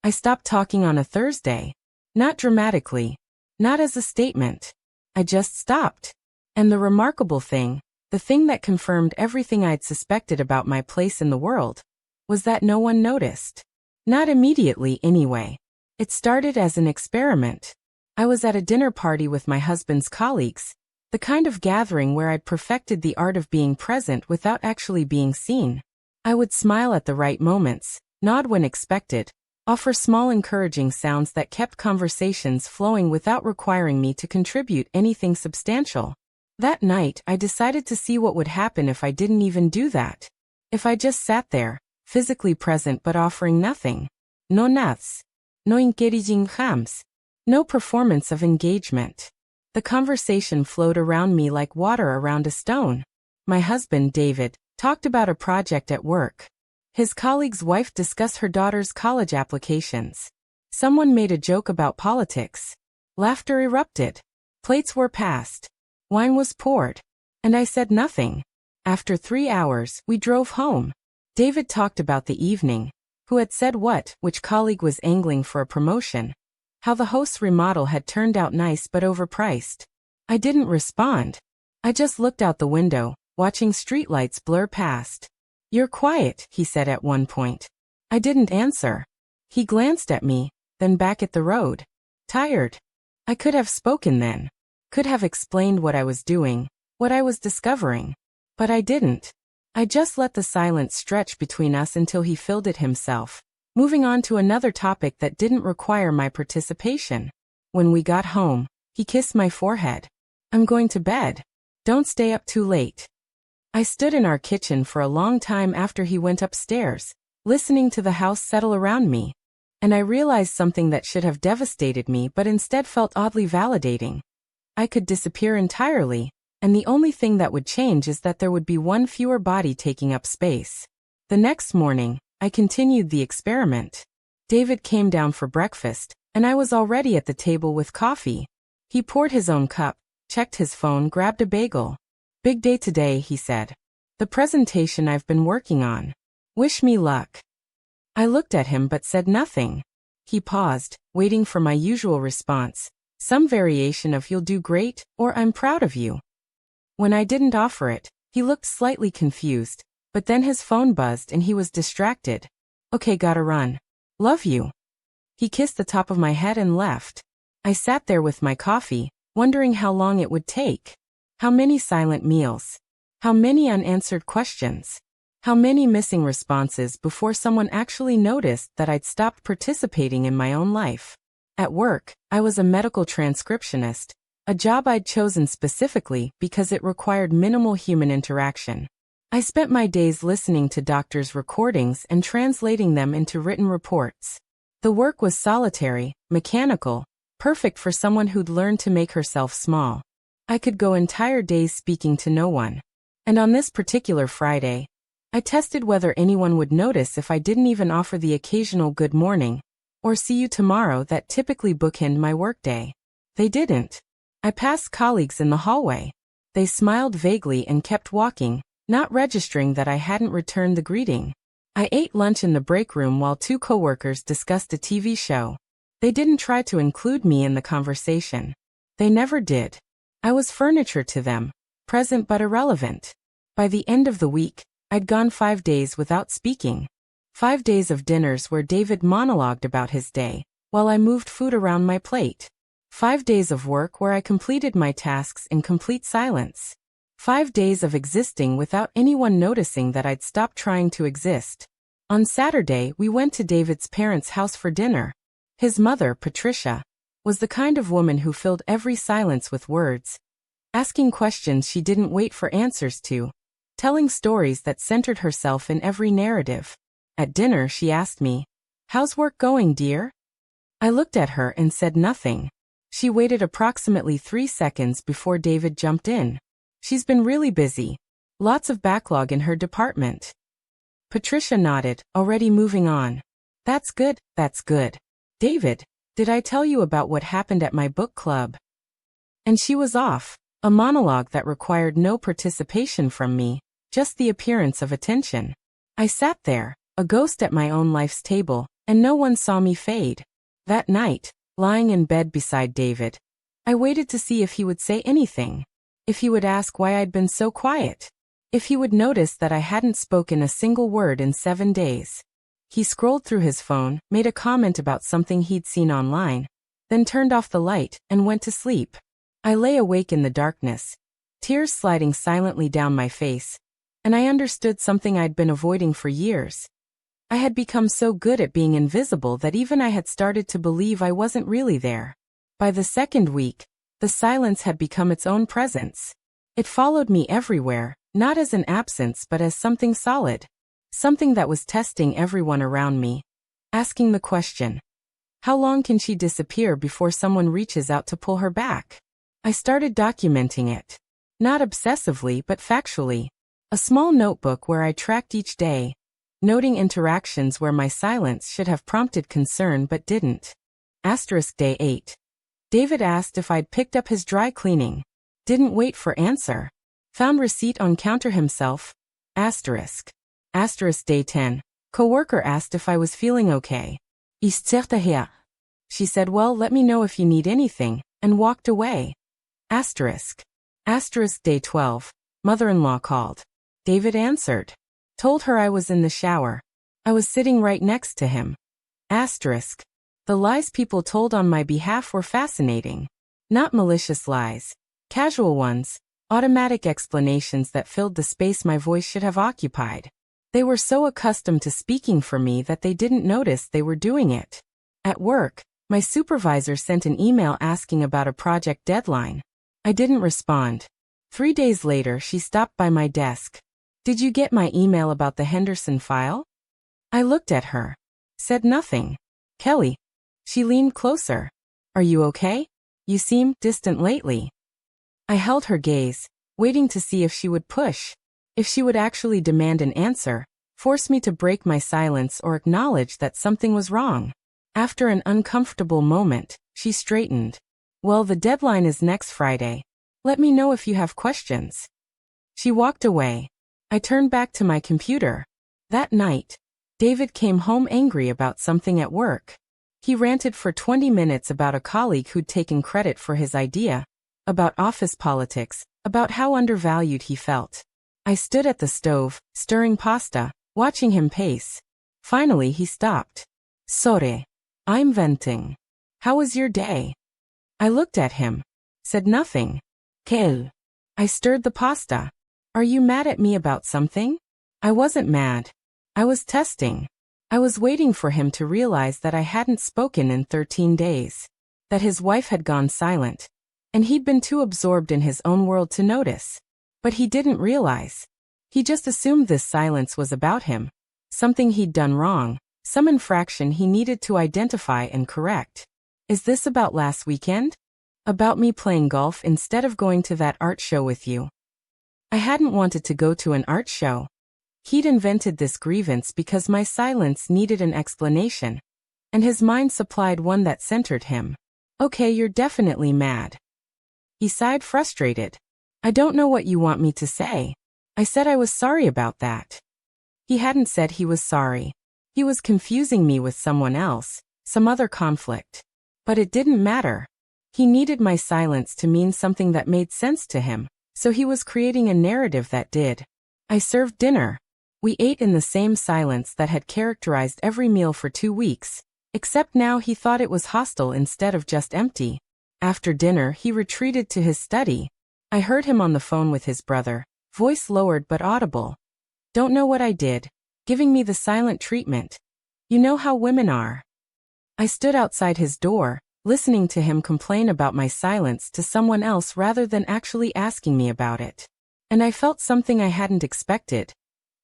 I stopped talking on a Thursday. Not dramatically. Not as a statement. I just stopped. And the remarkable thing, the thing that confirmed everything I'd suspected about my place in the world, was that no one noticed. Not immediately, anyway. It started as an experiment. I was at a dinner party with my husband's colleagues, the kind of gathering where I'd perfected the art of being present without actually being seen. I would smile at the right moments, nod when expected, offer small encouraging sounds that kept conversations flowing without requiring me to contribute anything substantial. That night, I decided to see what would happen if I didn't even do that. If I just sat there, physically present but offering nothing. No naths. No engaging hams. No performance of engagement. The conversation flowed around me like water around a stone. My husband, David, talked about a project at work. His colleague's wife discussed her daughter's college applications. Someone made a joke about politics. Laughter erupted. Plates were passed. Wine was poured. And I said nothing. After 3 hours, we drove home. David talked about the evening. Who had said what, which colleague was angling for a promotion. How the host's remodel had turned out nice but overpriced. I didn't respond. I just looked out the window, watching streetlights blur past. "You're quiet," he said at one point. I didn't answer. He glanced at me, then back at the road. Tired. I could have spoken then. Could have explained what I was doing, what I was discovering. But I didn't. I just let the silence stretch between us until he filled it himself, moving on to another topic that didn't require my participation. When we got home, he kissed my forehead. "I'm going to bed. Don't stay up too late." I stood in our kitchen for a long time after he went upstairs, listening to the house settle around me. And I realized something that should have devastated me but instead felt oddly validating. I could disappear entirely, and the only thing that would change is that there would be one fewer body taking up space. The next morning, I continued the experiment. David came down for breakfast, and I was already at the table with coffee. He poured his own cup, checked his phone, grabbed a bagel. "Big day today," he said. "The presentation I've been working on. Wish me luck." I looked at him but said nothing. He paused, waiting for my usual response, some variation of "you'll do great" or "I'm proud of you." When I didn't offer it, he looked slightly confused, but then his phone buzzed and he was distracted. "Okay, gotta run. Love you." He kissed the top of my head and left. I sat there with my coffee, wondering how long it would take. How many silent meals? How many unanswered questions? How many missing responses before someone actually noticed that I'd stopped participating in my own life? At work, I was a medical transcriptionist, a job I'd chosen specifically because it required minimal human interaction. I spent my days listening to doctors' recordings and translating them into written reports. The work was solitary, mechanical, perfect for someone who'd learned to make herself small. I could go entire days speaking to no one. And on this particular Friday, I tested whether anyone would notice if I didn't even offer the occasional "good morning" or "see you tomorrow" that typically bookend my workday. They didn't. I passed colleagues in the hallway. They smiled vaguely and kept walking, not registering that I hadn't returned the greeting. I ate lunch in the break room while 2 coworkers discussed a TV show. They didn't try to include me in the conversation. They never did. I was furniture to them, present but irrelevant. By the end of the week, I'd gone 5 days without speaking. 5 days of dinners where David monologued about his day, while I moved food around my plate. 5 days of work where I completed my tasks in complete silence. 5 days of existing without anyone noticing that I'd stopped trying to exist. On Saturday, we went to David's parents' house for dinner. His mother, Patricia, was the kind of woman who filled every silence with words, asking questions she didn't wait for answers to, telling stories that centered herself in every narrative. At dinner, she asked me, "How's work going, dear?" I looked at her and said nothing. She waited approximately 3 seconds before David jumped in. "She's been really busy. Lots of backlog in her department." Patricia nodded, already moving on. That's good, that's good. "David, did I tell you about what happened at my book club?" And she was off, a monologue that required no participation from me, just the appearance of attention. I sat there, a ghost at my own life's table, and no one saw me fade. That night, lying in bed beside David, I waited to see if he would say anything. If he would ask why I'd been so quiet. If he would notice that I hadn't spoken a single word in 7 days. He scrolled through his phone, made a comment about something he'd seen online, then turned off the light and went to sleep. I lay awake in the darkness, tears sliding silently down my face, and I understood something I'd been avoiding for years. I had become so good at being invisible that even I had started to believe I wasn't really there. By the second week, the silence had become its own presence. It followed me everywhere, not as an absence but as something solid. Something that was testing everyone around me. Asking the question, how long can she disappear before someone reaches out to pull her back? I started documenting it. Not obsessively but factually. A small notebook where I tracked each day, noting interactions where my silence should have prompted concern but didn't. Day 8. David asked if I'd picked up his dry cleaning. Didn't wait for answer. Found receipt on counter himself. Day 10. Coworker asked if I was feeling okay. She said, well, let me know if you need anything, and walked away. Day 12. Mother-in-law called. David answered. Told her I was in the shower. I was sitting right next to him. The lies people told on my behalf were fascinating. Not malicious lies. Casual ones. Automatic explanations that filled the space my voice should have occupied. They were so accustomed to speaking for me that they didn't notice they were doing it. At work, my supervisor sent an email asking about a project deadline. I didn't respond. 3 days later, she stopped by my desk. Did you get my email about the Henderson file? I looked at her. Said nothing. Kelly. She leaned closer. Are you okay? You seem distant lately. I held her gaze, waiting to see if she would push. If she would actually demand an answer, force me to break my silence or acknowledge that something was wrong. After an uncomfortable moment, she straightened. Well, the deadline is next Friday. Let me know if you have questions. She walked away. I turned back to my computer. That night, David came home angry about something at work. He ranted for 20 minutes about a colleague who'd taken credit for his idea, about office politics, about how undervalued he felt. I stood at the stove, stirring pasta, watching him pace. Finally he stopped. Sorry. I'm venting. How was your day? I looked at him. Said nothing. Quel? I stirred the pasta. Are you mad at me about something? I wasn't mad. I was testing. I was waiting for him to realize that I hadn't spoken in 13 days. That his wife had gone silent. And he'd been too absorbed in his own world to notice. But he didn't realize. He just assumed this silence was about him. Something he'd done wrong. Some infraction he needed to identify and correct. Is this about last weekend? About me playing golf instead of going to that art show with you? I hadn't wanted to go to an art show. He'd invented this grievance because my silence needed an explanation. And his mind supplied one that centered him. Okay, you're definitely mad. He sighed frustrated. I don't know what you want me to say. I said I was sorry about that. He hadn't said he was sorry. He was confusing me with someone else, some other conflict. But it didn't matter. He needed my silence to mean something that made sense to him, so he was creating a narrative that did. I served dinner. We ate in the same silence that had characterized every meal for 2 weeks, except now he thought it was hostile instead of just empty. After dinner, he retreated to his study. I heard him on the phone with his brother, voice lowered but audible. Don't know what I did, giving me the silent treatment. You know how women are. I stood outside his door, listening to him complain about my silence to someone else rather than actually asking me about it. And I felt something I hadn't expected.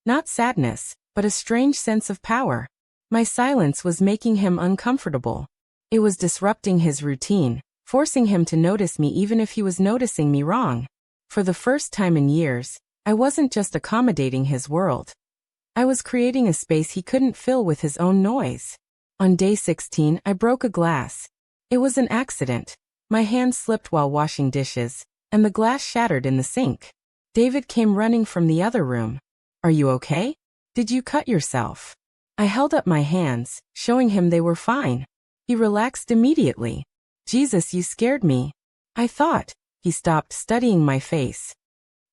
Not sadness, but a strange sense of power. My silence was making him uncomfortable. It was disrupting his routine, forcing him to notice me even if he was noticing me wrong. For the first time in years, I wasn't just accommodating his world. I was creating a space he couldn't fill with his own noise. On day 16, I broke a glass. It was an accident. My hand slipped while washing dishes, and the glass shattered in the sink. David came running from the other room. Are you okay? Did you cut yourself? I held up my hands, showing him they were fine. He relaxed immediately. Jesus, you scared me. I thought. He stopped studying my face.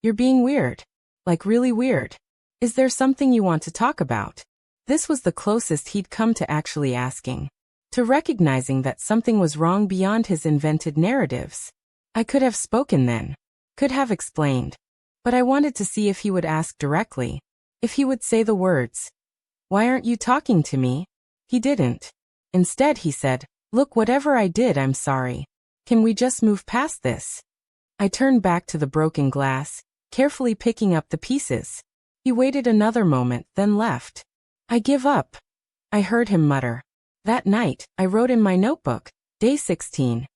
You're being weird. Like really weird. Is there something you want to talk about? This was the closest he'd come to actually asking. To recognizing that something was wrong beyond his invented narratives. I could have spoken then. Could have explained. But I wanted to see if he would ask directly. If he would say the words. Why aren't you talking to me? He didn't. Instead he said, look, whatever I did, I'm sorry. Can we just move past this? I turned back to the broken glass, carefully picking up the pieces. He waited another moment, then left. I give up. I heard him mutter. That night, I wrote in my notebook, day 16.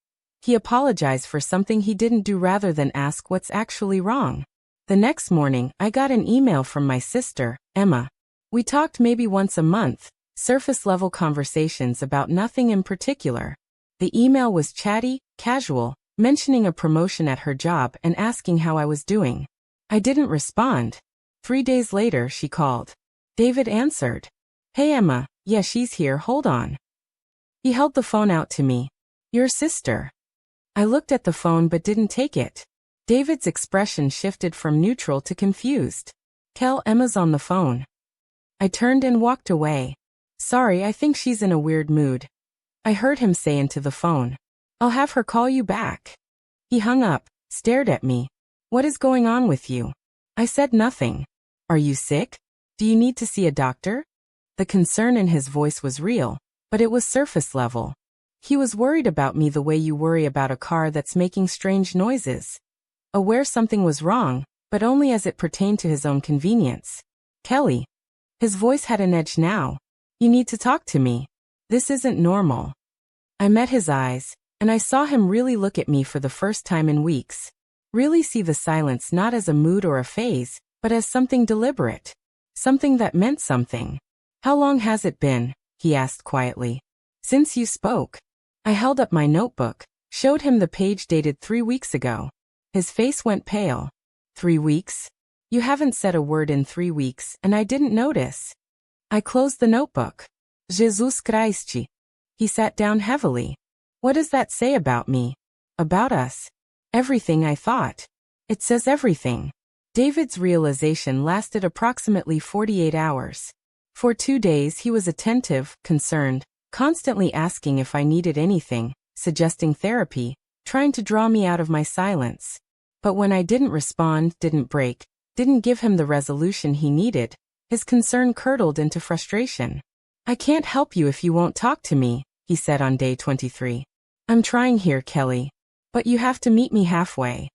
He apologized for something he didn't do rather than ask what's actually wrong. The next morning, I got an email from my sister, Emma. We talked maybe once a month, surface-level conversations about nothing in particular. The email was chatty, casual, mentioning a promotion at her job and asking how I was doing. I didn't respond. 3 days later, she called. David answered. Hey Emma, yeah, she's here, hold on. He held the phone out to me. Your sister. I looked at the phone but didn't take it. David's expression shifted from neutral to confused. Kel, Emma's on the phone. I turned and walked away. Sorry, I think she's in a weird mood. I heard him say into the phone. I'll have her call you back. He hung up, stared at me. What is going on with you? I said nothing. Are you sick? Do you need to see a doctor? The concern in his voice was real, but it was surface level. He was worried about me the way you worry about a car that's making strange noises. Aware something was wrong, but only as it pertained to his own convenience. Kelly. His voice had an edge now. You need to talk to me. This isn't normal. I met his eyes, and I saw him really look at me for the first time in weeks. Really see the silence not as a mood or a phase, but as something deliberate. Something that meant something. How long has it been? He asked quietly. Since you spoke. I held up my notebook, showed him the page dated 3 weeks ago. His face went pale. 3 weeks? You haven't said a word in 3 weeks, and I didn't notice. I closed the notebook. Jesus Christ. He sat down heavily. What does that say about me? About us? Everything, I thought. It says everything. David's realization lasted approximately 48 hours. For 2 days he was attentive, concerned, constantly asking if I needed anything, suggesting therapy, trying to draw me out of my silence. But when I didn't respond, didn't break, didn't give him the resolution he needed, his concern curdled into frustration. I can't help you if you won't talk to me, he said on day 23. I'm trying here, Kelly. But you have to meet me halfway.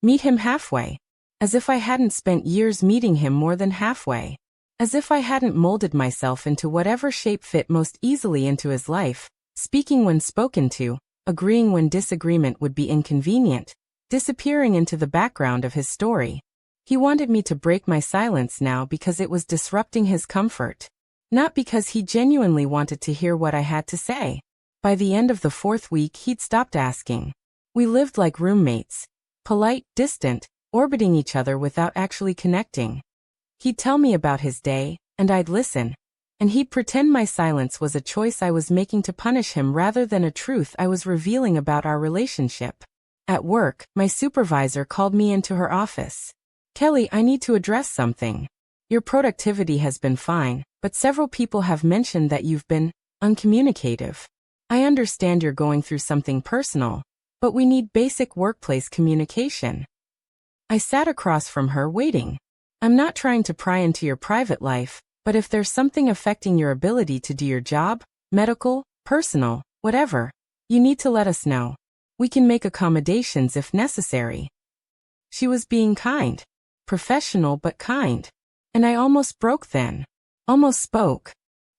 Meet him halfway. As if I hadn't spent years meeting him more than halfway. As if I hadn't molded myself into whatever shape fit most easily into his life, speaking when spoken to, agreeing when disagreement would be inconvenient, disappearing into the background of his story. He wanted me to break my silence now because it was disrupting his comfort. Not because he genuinely wanted to hear what I had to say. By the end of the 4th week he'd stopped asking. We lived like roommates. Polite, distant, orbiting each other without actually connecting. He'd tell me about his day, and I'd listen. And he'd pretend my silence was a choice I was making to punish him rather than a truth I was revealing about our relationship. At work, my supervisor called me into her office. Kelly, I need to address something. Your productivity has been fine, but several people have mentioned that you've been uncommunicative. I understand you're going through something personal, but we need basic workplace communication. I sat across from her waiting. I'm not trying to pry into your private life, but if there's something affecting your ability to do your job, medical, personal, whatever, you need to let us know. We can make accommodations if necessary. She was being kind. Professional but kind. And I almost broke then. Almost spoke.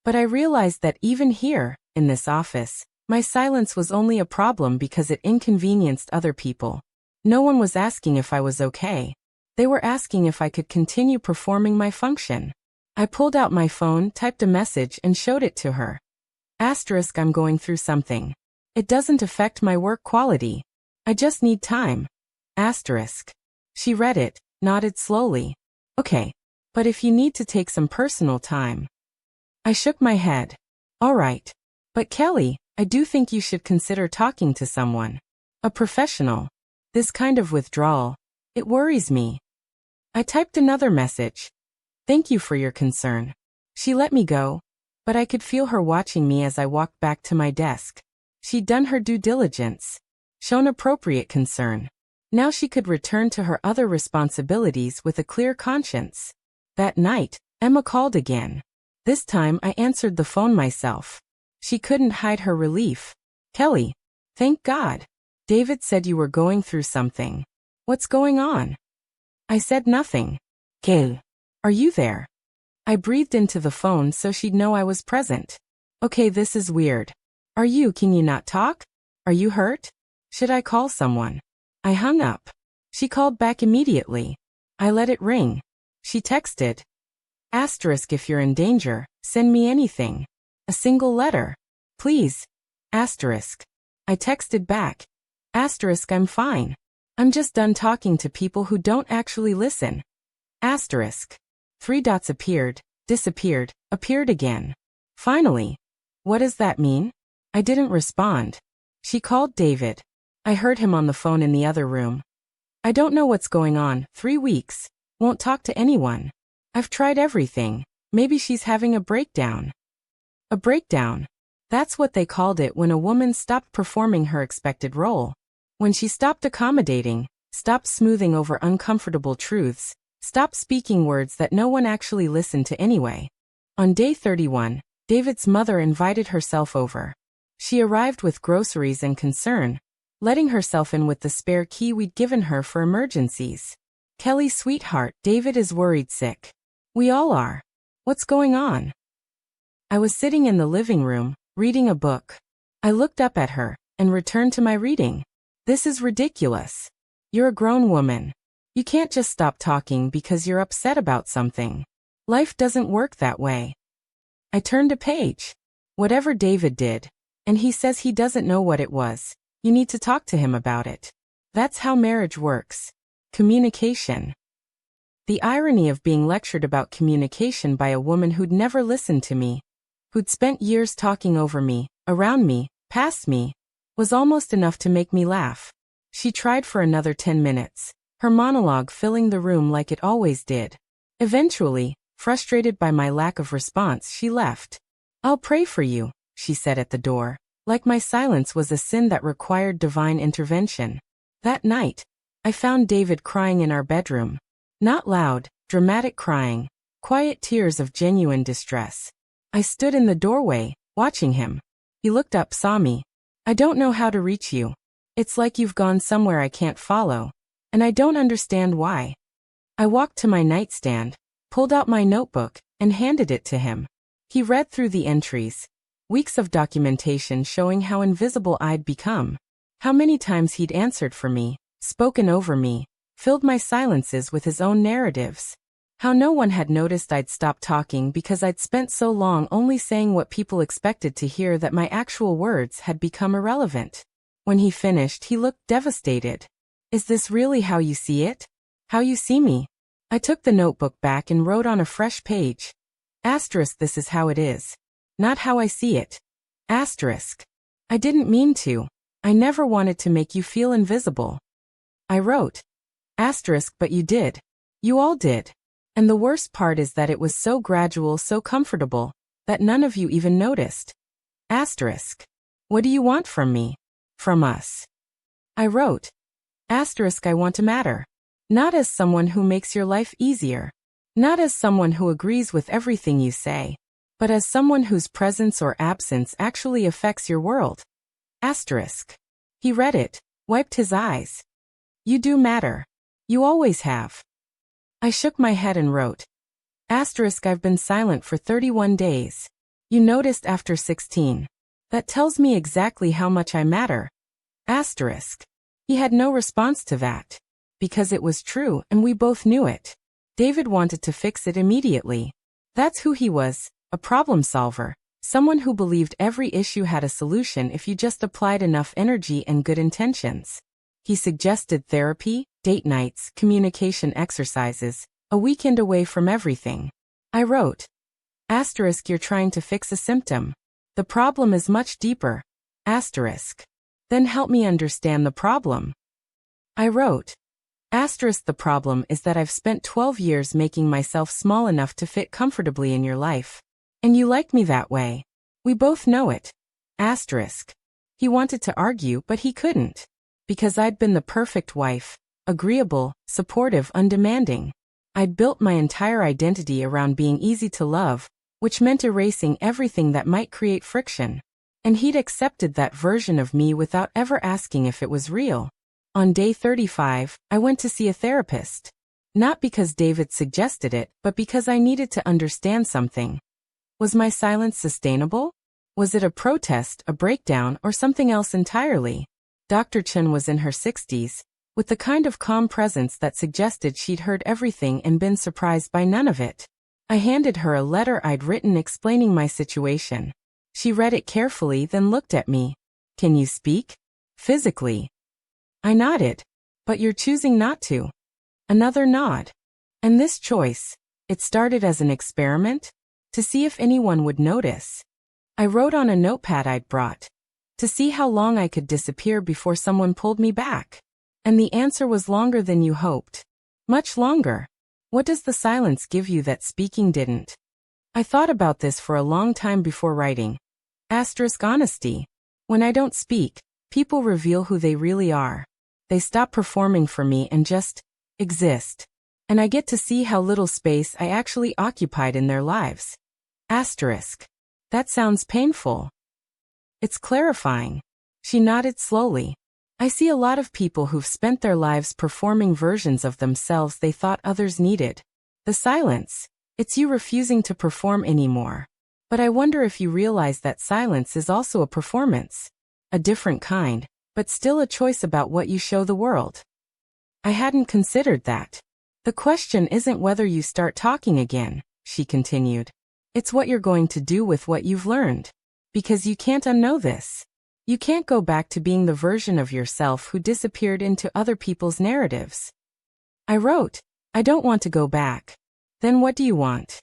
But I realized that even here, in this office, my silence was only a problem because it inconvenienced other people. No one was asking if I was okay. They were asking if I could continue performing my function. I pulled out my phone, typed a message, and showed it to her. Asterisk, I'm going through something. It doesn't affect my work quality. I just need time. Asterisk. She read it, nodded slowly. Okay. But if you need to take some personal time. I shook my head. All right. But Kelly, I do think you should consider talking to someone. A professional. This kind of withdrawal, it worries me. I typed another message. Thank you for your concern. She let me go, but I could feel her watching me as I walked back to my desk. She'd done her due diligence, shown appropriate concern. Now she could return to her other responsibilities with a clear conscience. That night, Emma called again. This time I answered the phone myself. She couldn't hide her relief. Kelly, thank God. David said you were going through something. What's going on? I said nothing. Kel, are you there? I breathed into the phone so she'd know I was present. Okay, this is weird. Can you not talk? Are you hurt? Should I call someone? I hung up. She called back immediately. I let it ring. She texted. Asterisk if you're in danger, send me anything. A single letter. Please. Asterisk. I texted back. Asterisk I'm fine. I'm just done talking to people who don't actually listen. Asterisk. 3 dots appeared, disappeared, appeared again. Finally. What does that mean? I didn't respond. She called David. I heard him on the phone in the other room. I don't know what's going on. 3 weeks. Won't talk to anyone. I've tried everything. Maybe she's having a breakdown. A breakdown. That's what they called it when a woman stopped performing her expected role. When she stopped accommodating, stopped smoothing over uncomfortable truths, stopped speaking words that no one actually listened to anyway. On day 31, David's mother invited herself over. She arrived with groceries and concern, letting herself in with the spare key we'd given her for emergencies. Kelly, sweetheart, David is worried sick. We all are. What's going on? I was sitting in the living room, reading a book. I looked up at her and returned to my reading. This is ridiculous. You're a grown woman. You can't just stop talking because you're upset about something. Life doesn't work that way. I turned a page. Whatever David did, and he says he doesn't know what it was, you need to talk to him about it. That's how marriage works. Communication. The irony of being lectured about communication by a woman who'd never listened to me, who'd spent years talking over me, around me, past me, was almost enough to make me laugh. She tried for another 10 minutes, her monologue filling the room like it always did. Eventually, frustrated by my lack of response, she left. I'll pray for you, she said at the door, like my silence was a sin that required divine intervention. That night, I found David crying in our bedroom. Not loud, dramatic crying, quiet tears of genuine distress. I stood in the doorway, watching him. He looked up, saw me. I don't know how to reach you. It's like you've gone somewhere I can't follow, and I don't understand why. I walked to my nightstand, pulled out my notebook, and handed it to him. He read through the entries. Weeks of documentation showing how invisible I'd become. How many times he'd answered for me, spoken over me, filled my silences with his own narratives. How no one had noticed I'd stopped talking because I'd spent so long only saying what people expected to hear that my actual words had become irrelevant. When he finished, he looked devastated. Is this really how you see it? How you see me? I took the notebook back and wrote on a fresh page. Asterisk, this is how it is. Not how I see it. Asterisk. I didn't mean to. I never wanted to make you feel invisible. I wrote. Asterisk, but you did. You all did. And the worst part is that it was so gradual, so comfortable, that none of you even noticed. Asterisk. What do you want from me? From us? I wrote. Asterisk, I want to matter. Not as someone who makes your life easier. Not as someone who agrees with everything you say, but as someone whose presence or absence actually affects your world. Asterisk. He read it, wiped his eyes. You do matter. You always have. I shook my head and wrote. Asterisk, I've been silent for 31 days. You noticed after 16. That tells me exactly how much I matter. Asterisk. He had no response to that. Because it was true and we both knew it. David wanted to fix it immediately. That's who he was, a problem solver. Someone who believed every issue had a solution if you just applied enough energy and good intentions. He suggested therapy, date nights, communication exercises, a weekend away from everything. I wrote. Asterisk, you're trying to fix a symptom. The problem is much deeper. Asterisk. Then help me understand the problem. I wrote. Asterisk, the problem is that I've spent 12 years making myself small enough to fit comfortably in your life. And you like me that way. We both know it. Asterisk. He wanted to argue, but he couldn't. Because I'd been the perfect wife. Agreeable, supportive, undemanding. I'd built my entire identity around being easy to love, which meant erasing everything that might create friction. And he'd accepted that version of me without ever asking if it was real. On day 35, I went to see a therapist. Not because David suggested it, but because I needed to understand something. Was my silence sustainable? Was it a protest, a breakdown, or something else entirely? Dr. Chen was in her 60s, with the kind of calm presence that suggested she'd heard everything and been surprised by none of it. I handed her a letter I'd written explaining my situation. She read it carefully, then looked at me. Can you speak? Physically. I nodded. But you're choosing not to. Another nod. And this choice, it started as an experiment, to see if anyone would notice. I wrote on a notepad I'd brought, to see how long I could disappear before someone pulled me back. And the answer was longer than you hoped. Much longer. What does the silence give you that speaking didn't? I thought about this for a long time before writing. Asterisk, honesty. When I don't speak, people reveal who they really are. They stop performing for me and just exist. And I get to see how little space I actually occupied in their lives. Asterisk. That sounds painful. It's clarifying. She nodded slowly. I see a lot of people who've spent their lives performing versions of themselves they thought others needed. The silence. It's you refusing to perform anymore. But I wonder if you realize that silence is also a performance. A different kind, but still a choice about what you show the world. I hadn't considered that. The question isn't whether you start talking again, she continued. It's what you're going to do with what you've learned. Because you can't unknow this. You can't go back to being the version of yourself who disappeared into other people's narratives. I wrote, I don't want to go back. Then what do you want?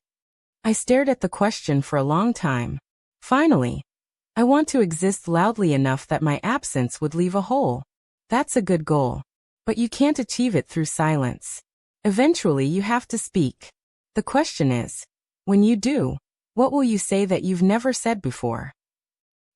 I stared at the question for a long time. Finally, I want to exist loudly enough that my absence would leave a hole. That's a good goal. But you can't achieve it through silence. Eventually you have to speak. The question is, when you do, what will you say that you've never said before?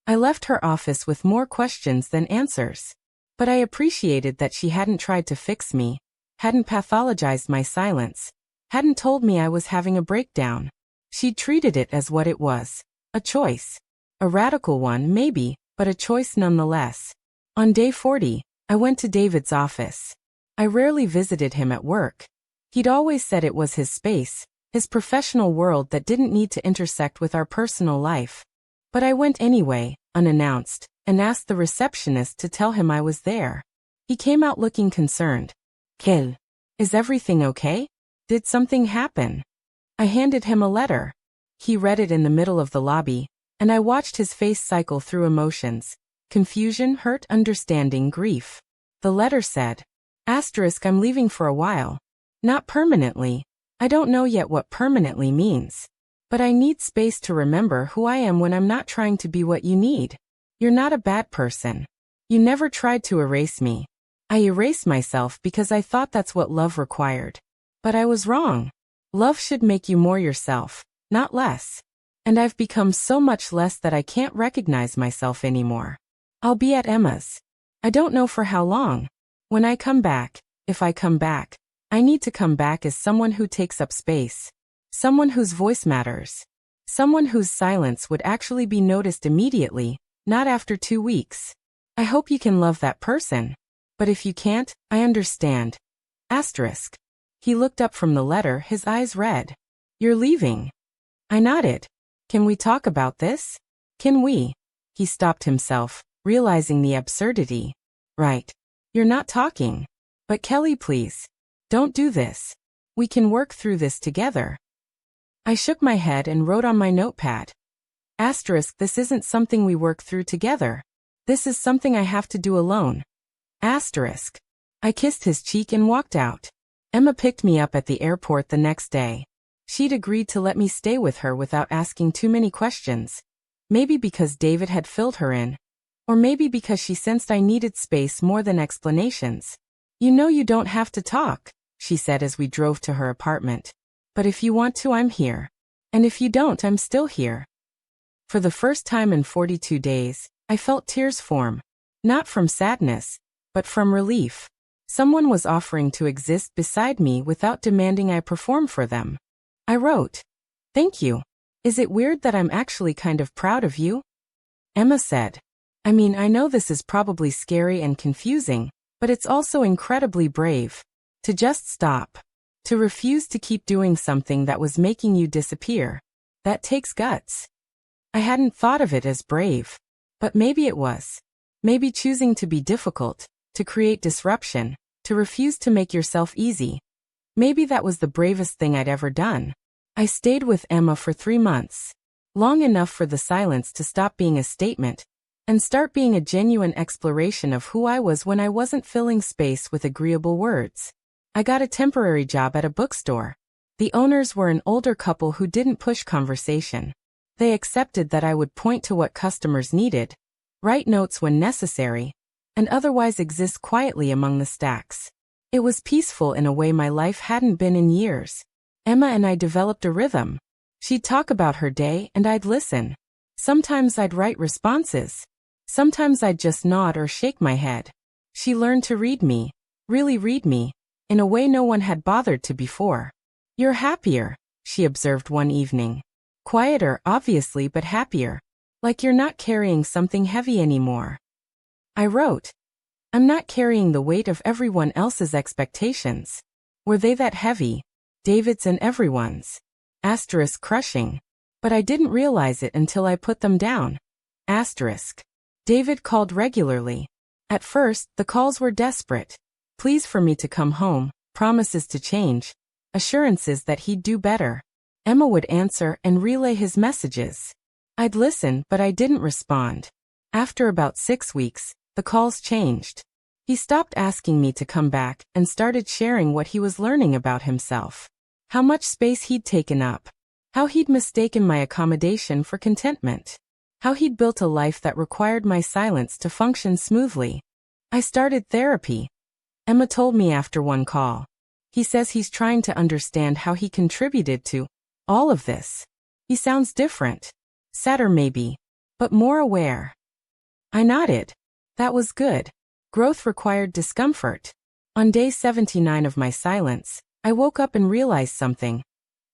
I left her office with more questions than answers. But I appreciated that she hadn't tried to fix me, hadn't pathologized my silence, hadn't told me I was having a breakdown. She'd treated it as what it was, a choice. A radical one, maybe, but a choice nonetheless. On day 40, I went to David's office. I rarely visited him at work. He'd always said it was his space, his professional world that didn't need to intersect with our personal life. But I went anyway, unannounced, and asked the receptionist to tell him I was there. He came out looking concerned. Kel, is everything okay? Did something happen? I handed him a letter. He read it in the middle of the lobby, and I watched his face cycle through emotions. Confusion, hurt, understanding, grief. The letter said, Asterisk, I'm leaving for a while. Not permanently. I don't know yet what permanently means. But I need space to remember who I am when I'm not trying to be what you need. You're not a bad person. You never tried to erase me. I erased myself because I thought that's what love required. But I was wrong. Love should make you more yourself, not less. And I've become so much less that I can't recognize myself anymore. I'll be at Emma's. I don't know for how long. When I come back, if I come back, I need to come back as someone who takes up space. Someone whose voice matters. Someone whose silence would actually be noticed immediately, not after 2 weeks. I hope you can love that person. But if you can't, I understand. Asterisk. He looked up from the letter, his eyes red. You're leaving. I nodded. Can we talk about this? Can we? He stopped himself, realizing the absurdity. Right. You're not talking. But Kelly, please. Don't do this. We can work through this together. I shook my head and wrote on my notepad. Asterisk, this isn't something we work through together. This is something I have to do alone. Asterisk. I kissed his cheek and walked out. Emma picked me up at the airport the next day. She'd agreed to let me stay with her without asking too many questions. Maybe because David had filled her in. Or maybe because she sensed I needed space more than explanations. "You know you don't have to talk," she said as we drove to her apartment. "But if you want to, I'm here. And if you don't, I'm still here." For the first time in 42 days, I felt tears form. Not from sadness, but from relief. Someone was offering to exist beside me without demanding I perform for them. I wrote, "Thank you. Is it weird that I'm actually kind of proud of you?" Emma said, "I mean, I know this is probably scary and confusing, but it's also incredibly brave. To just stop. To refuse to keep doing something that was making you disappear. That takes guts." I hadn't thought of it as brave. But maybe it was. Maybe choosing to be difficult, to create disruption, to refuse to make yourself easy. Maybe that was the bravest thing I'd ever done. I stayed with Emma for 3 months. Long enough for the silence to stop being a statement and start being a genuine exploration of who I was when I wasn't filling space with agreeable words. I got a temporary job at a bookstore. The owners were an older couple who didn't push conversation. They accepted that I would point to what customers needed, write notes when necessary, and otherwise exist quietly among the stacks. It was peaceful in a way my life hadn't been in years. Emma and I developed a rhythm. She'd talk about her day and I'd listen. Sometimes I'd write responses. Sometimes I'd just nod or shake my head. She learned to read me, really read me, in a way no one had bothered to before. "You're happier," she observed one evening. "Quieter, obviously, but happier. Like you're not carrying something heavy anymore." I wrote, "I'm not carrying the weight of everyone else's expectations. Were they that heavy? David's and everyone's. Asterisk crushing. But I didn't realize it until I put them down. Asterisk. David called regularly. At first, the calls were desperate. Pleas for me to come home, promises to change, assurances that he'd do better. Emma would answer and relay his messages. I'd listen, but I didn't respond. After about 6 weeks, the calls changed. He stopped asking me to come back and started sharing what he was learning about himself. How much space he'd taken up. How he'd mistaken my accommodation for contentment. How he'd built a life that required my silence to function smoothly. I started therapy. Emma told me after one call. He says he's trying to understand how he contributed to all of this. He sounds different. Sadder maybe, but more aware. I nodded. That was good. Growth required discomfort. On day 79 of my silence, I woke up and realized something.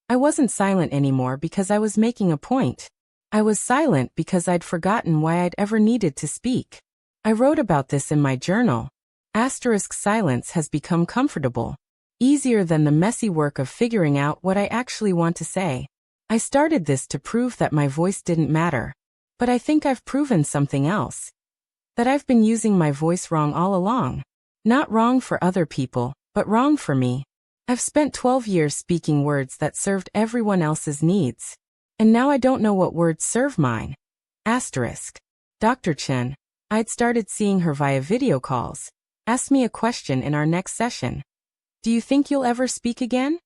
I wasn't silent anymore because I was making a point. I was silent because I'd forgotten why I'd ever needed to speak. I wrote about this in my journal. Asterisk silence has become comfortable. Easier than the messy work of figuring out what I actually want to say. I started this to prove that my voice didn't matter. But I think I've proven something else. That I've been using my voice wrong all along. Not wrong for other people, but wrong for me. I've spent 12 years speaking words that served everyone else's needs. And now I don't know what words serve mine. Asterisk. Dr. Chen, I'd started seeing her via video calls. Asked me a question in our next session. "Do you think you'll ever speak again?"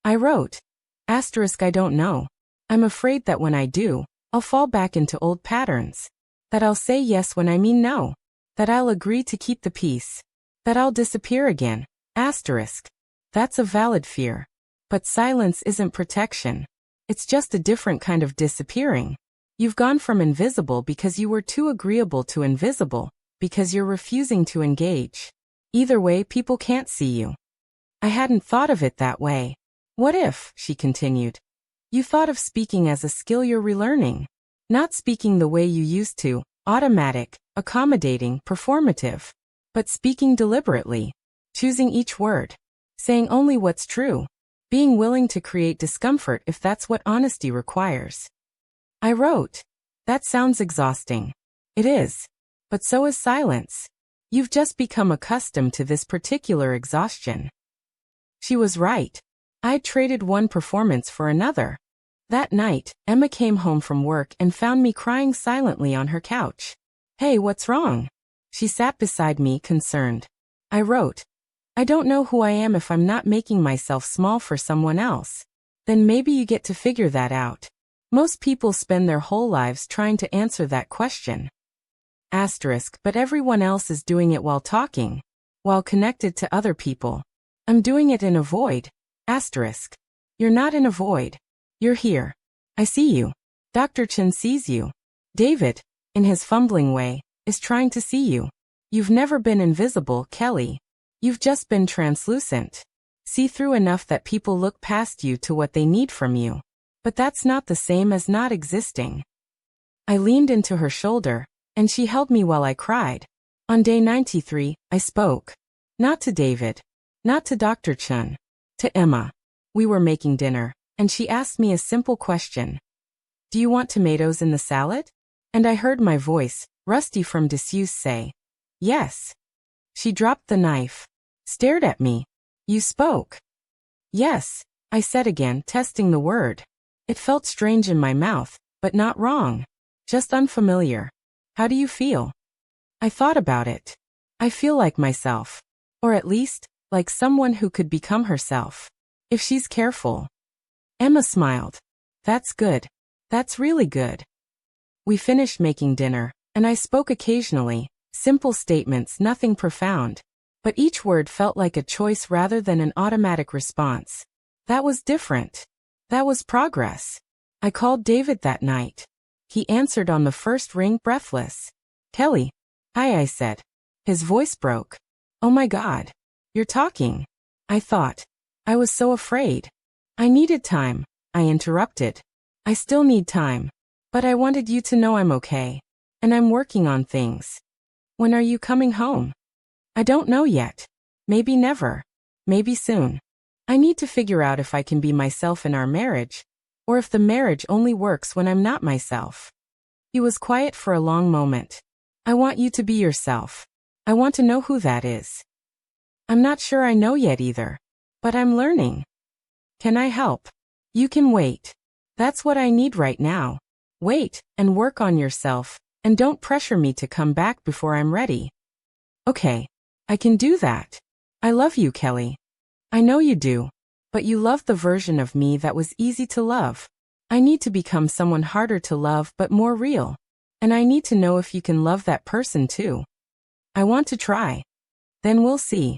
I wrote. Asterisk, I don't know. I'm afraid that when I do, I'll fall back into old patterns. That I'll say yes when I mean no. That I'll agree to keep the peace. That I'll disappear again. Asterisk. That's a valid fear. But silence isn't protection. It's just a different kind of disappearing. You've gone from invisible because you were too agreeable to invisible, because you're refusing to engage. Either way, people can't see you. I hadn't thought of it that way. What if, she continued, you thought of speaking as a skill you're relearning? Not speaking the way you used to, automatic, accommodating, performative. But speaking deliberately. Choosing each word. Saying only what's true. Being willing to create discomfort if that's what honesty requires. I wrote. That sounds exhausting. It is. But so is silence. You've just become accustomed to this particular exhaustion. She was right. I'd traded one performance for another. That night, Emma came home from work and found me crying silently on her couch. Hey, what's wrong? She sat beside me, concerned. I wrote. I don't know who I am if I'm not making myself small for someone else. Then maybe you get to figure that out. Most people spend their whole lives trying to answer that question. Asterisk, but everyone else is doing it while talking, while connected to other people. I'm doing it in a void. Asterisk. You're not in a void. You're here. I see you. Dr. Chen sees you. David, in his fumbling way, is trying to see you. You've never been invisible, Kelly. You've just been translucent. See-through enough that people look past you to what they need from you. But that's not the same as not existing. I leaned into her shoulder, and she held me while I cried. On day 93, I spoke. Not to David. Not to Dr. Chen. To Emma. We were making dinner, and she asked me a simple question. Do you want tomatoes in the salad? And I heard my voice, rusty from disuse, say, yes. She dropped the knife. Stared at me. You spoke. Yes, I said again, testing the word. It felt strange in my mouth, but not wrong. Just unfamiliar. How do you feel? I thought about it. I feel like myself. Or at least, like someone who could become herself. If she's careful. Emma smiled. That's good. That's really good. We finished making dinner, and I spoke occasionally, simple statements, nothing profound. But each word felt like a choice rather than an automatic response. That was different. That was progress. I called David that night. He answered on the first ring, breathless. Kelly. Hi, I said. His voice broke. Oh my God. You're talking. I thought. I was so afraid. I needed time, I interrupted. I still need time. But I wanted you to know I'm okay. And I'm working on things. When are you coming home? I don't know yet. Maybe never. Maybe soon. I need to figure out if I can be myself in our marriage, or if the marriage only works when I'm not myself. He was quiet for a long moment. I want you to be yourself. I want to know who that is. I'm not sure I know yet either. But I'm learning. Can I help? You can wait. That's what I need right now. Wait, and work on yourself, and don't pressure me to come back before I'm ready. Okay. I can do that. I love you, Kelly. I know you do. But you love the version of me that was easy to love. I need to become someone harder to love but more real. And I need to know if you can love that person too. I want to try. Then we'll see.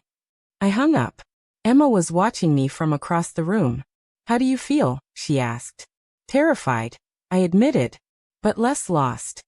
I hung up. Emma was watching me from across the room. How do you feel? She asked. Terrified, I admitted, but less lost.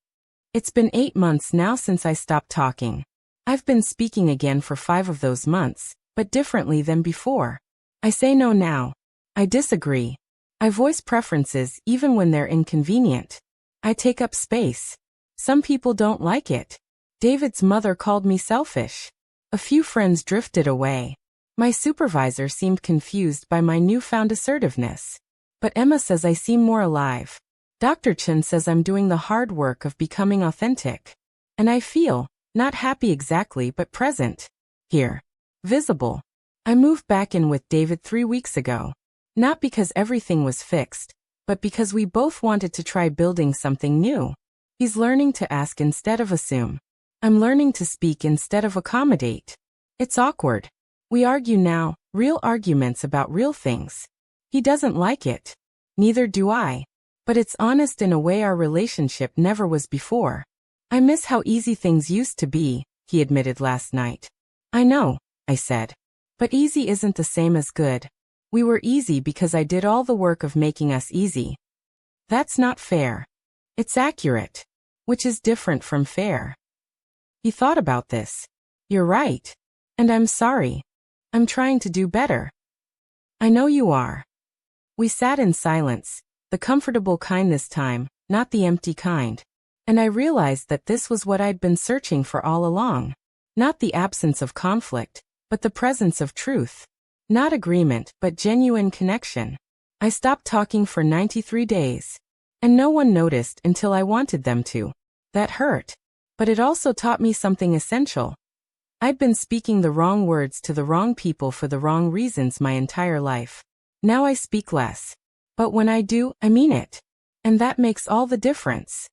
It's been 8 months now since I stopped talking. I've been speaking again for 5 of those months, but differently than before. I say no now. I disagree. I voice preferences even when they're inconvenient. I take up space. Some people don't like it. David's mother called me selfish. A few friends drifted away. My supervisor seemed confused by my newfound assertiveness. But Emma says I seem more alive. Dr. Chen says I'm doing the hard work of becoming authentic. And I feel, not happy exactly but present. Here. Visible. I moved back in with David 3 weeks ago. Not because everything was fixed, but because we both wanted to try building something new. He's learning to ask instead of assume. I'm learning to speak instead of accommodate. It's awkward. We argue now, real arguments about real things. He doesn't like it. Neither do I. But it's honest in a way our relationship never was before. I miss how easy things used to be, he admitted last night. I know, I said. But easy isn't the same as good. We were easy because I did all the work of making us easy. That's not fair. It's accurate. Which is different from fair. He thought about this. You're right. And I'm sorry. I'm trying to do better. I know you are. We sat in silence, the comfortable kind this time, not the empty kind. And I realized that this was what I'd been searching for all along. Not the absence of conflict, but the presence of truth. Not agreement, but genuine connection. I stopped talking for 93 days. And no one noticed until I wanted them to. That hurt. But it also taught me something essential. I'd been speaking the wrong words to the wrong people for the wrong reasons my entire life. Now I speak less. But when I do, I mean it. And that makes all the difference.